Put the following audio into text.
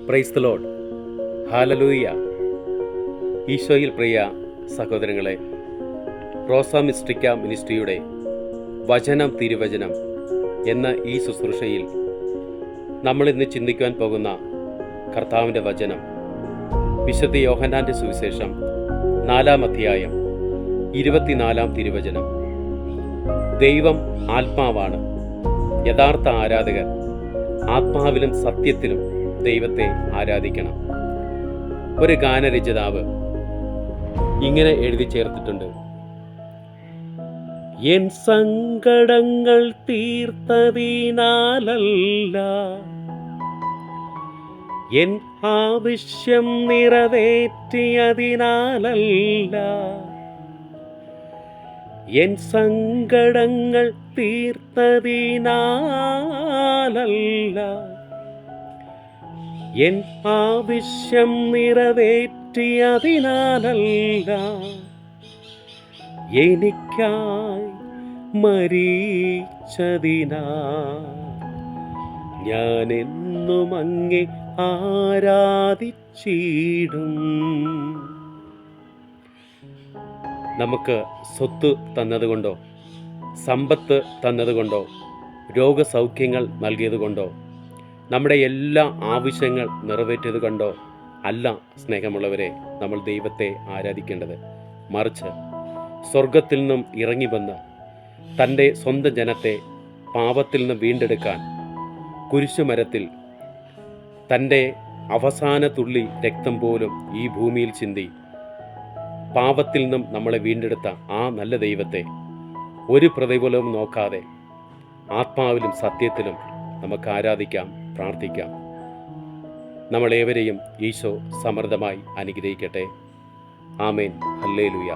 Praise the Lord. Hallelujah. ഈശോയിൽ പ്രിയ സഹോദരങ്ങളെ, റോസ മിസ്റ്റിക്ക മിനിസ്ട്രിയുടെ വചനം തിരുവചനം എന്ന ഈ ശുശ്രൂഷയിൽ നമ്മളിന്ന് ചിന്തിക്കുവാൻ പോകുന്ന കർത്താവിൻ്റെ വചനം വിശുദ്ധ യോഹന്നാൻ്റെ സുവിശേഷം 4-ാം അധ്യായം 24-ാം തിരുവചനം. ദൈവം ആത്മാവാണ്. യഥാർത്ഥ ആരാധകർ ആത്മാവിലും സത്യത്തിലും ദൈവത്തെ ആരാധിക്കണം. ഒരു ഗാനരചയിതാവ് ഇങ്ങനെ എഴുതി ചേർത്തിട്ടുണ്ട്: എൻ സങ്കടങ്ങൾ തീർത്തതിനാലല്ല, എൻ ആവശ്യം നിറവേറ്റിയതിനാലല്ല, എൻ സങ്കടങ്ങൾ തീർത്തതിനാലല്ല, എൻ ആവശ്യം നിറവേറ്റിയതിനാലല്ല, എനിക്കായി മരിച്ചതിനാ ഞാൻ എന്നും അങ്ങേ ആരാധിച്ചിടും. നമുക്ക് സ്വത്ത് തന്നതുകൊണ്ടോ, സമ്പത്ത് തന്നതുകൊണ്ടോ, രോഗസൗഖ്യങ്ങൾ നൽകിയതുകൊണ്ടോ, നമ്മുടെ എല്ലാ ആവശ്യങ്ങൾ നിറവേറ്റിയത് കൊണ്ടോ അല്ല സ്നേഹമുള്ളവരെ നമ്മൾ ദൈവത്തെ ആരാധിക്കേണ്ടത്. മറിച്ച് സ്വർഗത്തിൽ നിന്നും ഇറങ്ങി വന്ന് തൻ്റെ സ്വന്തം ജനത്തെ പാപത്തിൽ നിന്ന് വീണ്ടെടുക്കാൻ കുരിശുമരത്തിൽ തൻ്റെ അവസാന തുള്ളി രക്തം പോലും ഈ ഭൂമിയിൽ ചിന്തി പാപത്തിൽ നിന്നും നമ്മളെ വീണ്ടെടുത്ത ആ നല്ല ദൈവത്തെ ഒരു പ്രതിഫലവും നോക്കാതെ ആത്മാവിലും സത്യത്തിലും നമുക്ക് ആരാധിക്കാം, പ്രാർത്ഥിക്കാം. നമ്മളേവരെയും ഈശോ സമൃദ്ധമായി അനുഗ്രഹിക്കട്ടെ. ആമേൻ. ഹല്ലേലൂയ.